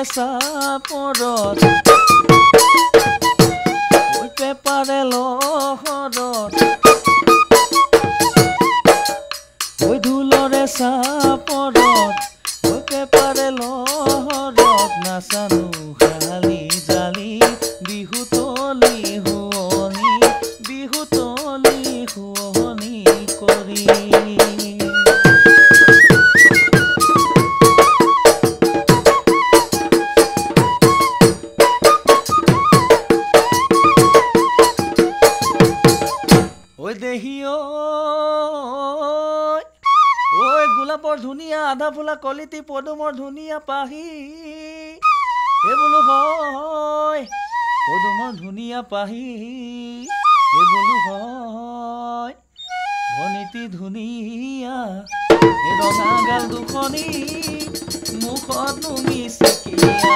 চাপৰত ঐ পেপাৰে লহৰত ঐ ঢোলৰে চাপৰত ঐ পেপাৰে লহৰত নাচানো খালি জালি বিহুতলি শুৱনি কৰি ঐ দেহি ঐ গোলাপৰ ধুনীয়া আধা ফুলা কলিতি পদুমৰ ধুনীয়া পাহি এই বোলো হয় পদুমৰ ধুনীয়া পাহি এই বোলো হয় ভনিতি ধুনীয়া এই ৰঙা গাল দুখনি মুখত নুমি চিকিয়া